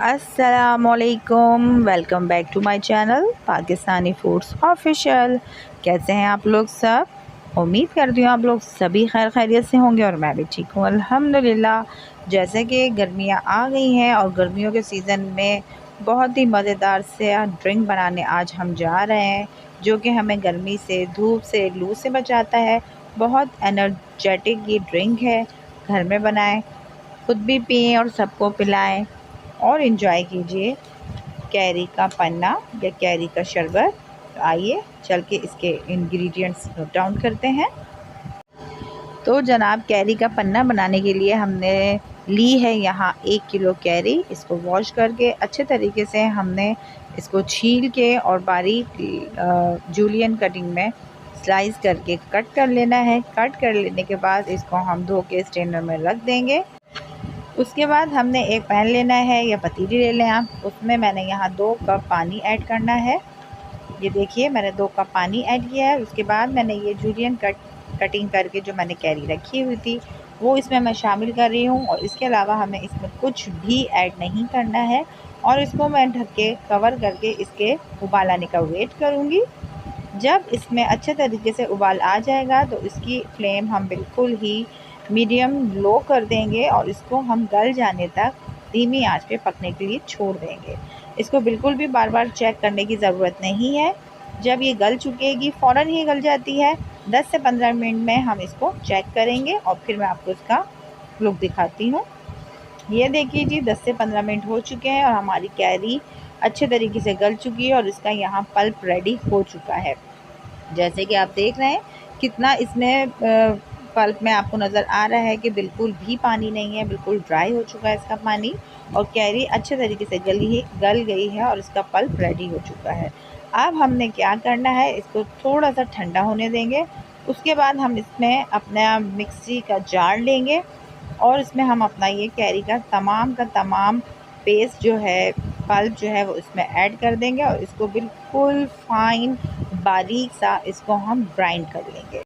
अस्सलामुअलैकुम, welcome back to my channel Pakistani foods official. कैसे हैं आप लोग सब? उम्मीद करती हूँ आप लोग सभी खैर खैरियत से होंगे और मैं भी ठीक हूँ अल्हम्दुलिल्लाह। जैसे कि गर्मियाँ आ गई हैं और गर्मियों के सीज़न में बहुत ही मज़ेदार से ड्रिंक बनाने आज हम जा रहे हैं, जो कि हमें गर्मी से, धूप से, लू से बचाता है। बहुत एनर्जेटिक ये ड्रिंक है। घर में बनाएं, खुद भी पिएँ और सबको पिलाएं और इन्जॉय कीजिए कैरी का पन्ना या कैरी का शरबत। तो आइए चल के इसके इंग्रेडिएंट्स नोट डाउन करते हैं। तो जनाब, कैरी का पन्ना बनाने के लिए हमने ली है यहाँ 1 किलो कैरी। इसको वॉश करके अच्छे तरीके से हमने इसको छील के और बारीक जूलियन कटिंग में स्लाइस करके कट कर लेना है। कट कर लेने के बाद इसको हम धो के स्ट्रेनर में रख देंगे। उसके बाद हमने एक पैन लेना है या पतीली ले लें आप। उसमें मैंने यहाँ 2 कप पानी ऐड करना है। ये देखिए, मैंने 2 कप पानी ऐड किया है। उसके बाद मैंने ये जूलियन कटिंग करके जो मैंने कैरी रखी हुई थी वो इसमें मैं शामिल कर रही हूँ। और इसके अलावा हमें इसमें कुछ भी ऐड नहीं करना है और इसको मैं ढक के कवर करके इसके उबाल आने का वेट करूँगी। जब इसमें अच्छे तरीके से उबाल आ जाएगा तो इसकी फ्लेम हम बिल्कुल ही मीडियम लो कर देंगे और इसको हम गल जाने तक धीमी आंच पे पकने के लिए छोड़ देंगे। इसको बिल्कुल भी बार बार चेक करने की ज़रूरत नहीं है। जब ये गल चुकेगी, फ़ौरन ही गल जाती है, 10 से 15 मिनट में हम इसको चेक करेंगे और फिर मैं आपको इसका लुक दिखाती हूँ। ये देखिए जी, 10 से 15 मिनट हो चुके हैं और हमारी कैरी अच्छे तरीके से गल चुकी है और इसका यहाँ पल्प रेडी हो चुका है। जैसे कि आप देख रहे हैं कितना इसमें पल्प में आपको नज़र आ रहा है कि बिल्कुल भी पानी नहीं है, बिल्कुल ड्राई हो चुका है इसका पानी और कैरी अच्छे तरीके से गल गई है और इसका पल्प रेडी हो चुका है। अब हमने क्या करना है, इसको थोड़ा सा ठंडा होने देंगे। उसके बाद हम इसमें अपना मिक्सी का जार लेंगे और इसमें हम अपना ये कैरी का तमाम पेस्ट जो है, पल्प जो है, वो इसमें ऐड कर देंगे और इसको बिल्कुल फाइन बारीक सा इसको हम ग्राइंड कर लेंगे।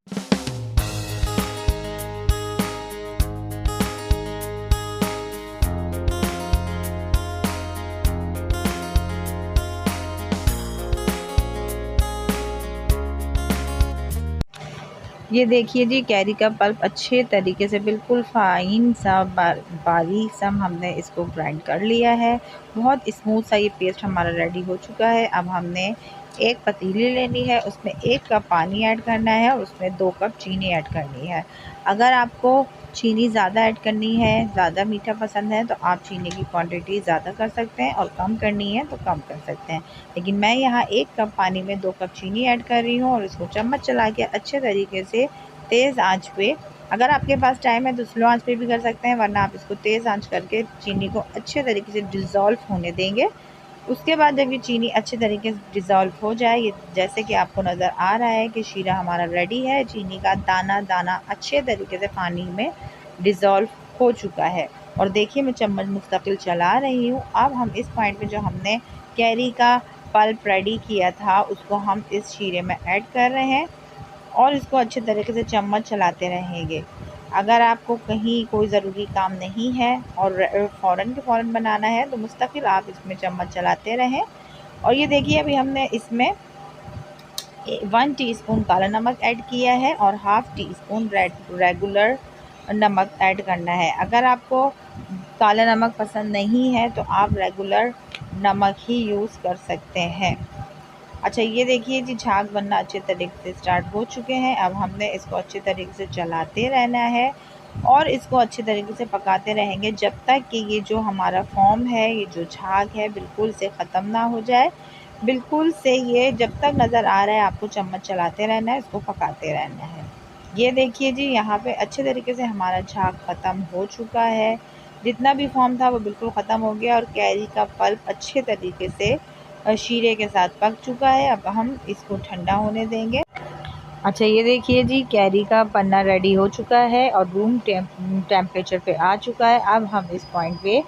ये देखिए जी, कैरी का पल्प अच्छे तरीके से बिल्कुल फाइन सा बारीक सा हमने इसको ग्राइंड कर लिया है। बहुत स्मूथ सा ये पेस्ट हमारा रेडी हो चुका है। अब हमने एक पतीली लेनी है, उसमें 1 कप पानी ऐड करना है और उसमें 2 कप चीनी ऐड करनी है। अगर आपको चीनी ज़्यादा ऐड करनी है, ज़्यादा मीठा पसंद है, तो आप चीनी की क्वांटिटी ज़्यादा कर सकते हैं और कम करनी है तो कम कर सकते हैं। लेकिन मैं यहाँ 1 कप पानी में 2 कप चीनी ऐड कर रही हूँ और इसको चम्मच चला के अच्छे तरीके से तेज़ आंच पे, अगर आपके पास टाइम है तो स्लो आंच पे भी कर सकते हैं, वरना आप इसको तेज़ आंच करके चीनी को अच्छे तरीके से डिज़ोल्व होने देंगे। उसके बाद जब ये चीनी अच्छे तरीके से डिज़ोल्व हो जाए, ये जैसे कि आपको नज़र आ रहा है कि शीरा हमारा रेडी है, चीनी का दाना दाना अच्छे तरीके से पानी में डिज़ोल्व हो चुका है। और देखिए, मैं चम्मच मुस्तकिल चला रही हूँ। अब हम इस पॉइंट पे जो हमने कैरी का पल्प रेडी किया था उसको हम इस शीरे में ऐड कर रहे हैं और इसको अच्छे तरीके से चम्मच चलाते रहेंगे। अगर आपको कहीं कोई ज़रूरी काम नहीं है और फ़ौरन के फ़ौरन बनाना है तो मुस्तकिल आप इसमें चम्मच चलाते रहें। और ये देखिए, अभी हमने इसमें 1 टीस्पून काला नमक ऐड किया है और हाफ़ टी स्पून रेगुलर नमक ऐड करना है। अगर आपको काला नमक पसंद नहीं है तो आप रेगुलर नमक ही यूज़ कर सकते हैं। अच्छा, ये देखिए जी, झाग बनना अच्छे तरीके से स्टार्ट हो चुके हैं। अब हमने इसको अच्छे तरीके से चलाते रहना है और इसको अच्छे तरीके से पकाते रहेंगे जब तक कि ये जो हमारा फॉर्म है, ये जो झाग है, बिल्कुल से ख़त्म ना हो जाए। बिल्कुल से ये जब तक नज़र आ रहा है आपको चम्मच चलाते रहना है, इसको पकाते रहना है। ये देखिए जी, यहाँ पे अच्छे तरीके से हमारा झाग ख़त्म हो चुका है। जितना भी फॉर्म था वो बिल्कुल ख़त्म हो गया और कैरी का पल्प अच्छे तरीके से शीरे के साथ पक चुका है। अब हम इसको ठंडा होने देंगे। अच्छा, ये देखिए जी, कैरी का पन्ना रेडी हो चुका है और रूम टेम्परेचर पे आ चुका है। अब हम इस पॉइंट पे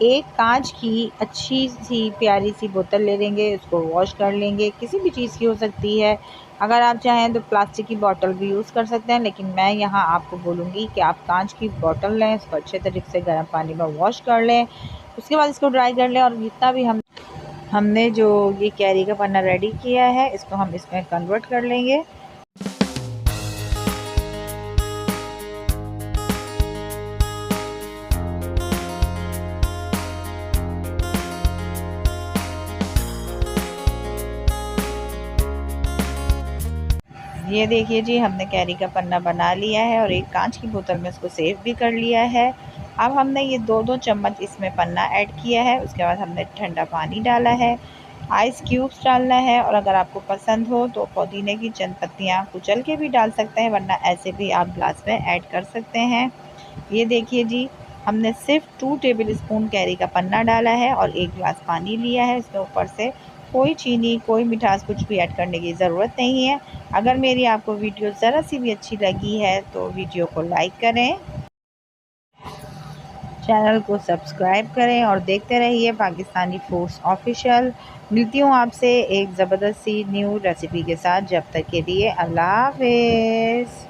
एक कांच की अच्छी सी प्यारी सी बोतल ले लेंगे, उसको वॉश कर लेंगे। किसी भी चीज़ की हो सकती है, अगर आप चाहें तो प्लास्टिक की बोतल भी यूज़ कर सकते हैं, लेकिन मैं यहाँ आपको बोलूँगी कि आप कांच की बोतल लें, इसको अच्छे तरीके से गर्म पानी में वॉश कर लें। उसके बाद इसको ड्राई कर लें और जितना भी हमने जो ये कैरी का पन्ना रेडी किया है इसको हम इसमें कन्वर्ट कर लेंगे। ये देखिए जी, हमने कैरी का पन्ना बना लिया है और एक कांच की बोतल में इसको सेव भी कर लिया है। अब हमने ये 2-2 चम्मच इसमें पन्ना ऐड किया है। उसके बाद हमने ठंडा पानी डाला है, आइस क्यूब्स डालना है और अगर आपको पसंद हो तो पुदीने की चंद पत्तियाँ कुचल के भी डाल सकते हैं, वरना ऐसे भी आप ग्लास में ऐड कर सकते हैं। ये देखिए जी, हमने सिर्फ 2 टेबल स्पून कैरी का पन्ना डाला है और 1 गिलास पानी लिया है। इसमें ऊपर से कोई चीनी, कोई मिठास कुछ भी ऐड करने की ज़रूरत नहीं है। अगर मेरी आपको वीडियो ज़रा सी भी अच्छी लगी है तो वीडियो को लाइक करें, चैनल को सब्सक्राइब करें और देखते रहिए पाकिस्तानी फूड्स ऑफिशियल। मिलती हूँ आपसे एक ज़बरदस्त सी न्यू रेसिपी के साथ। जब तक के लिए अल्लाह हाफ़िज़।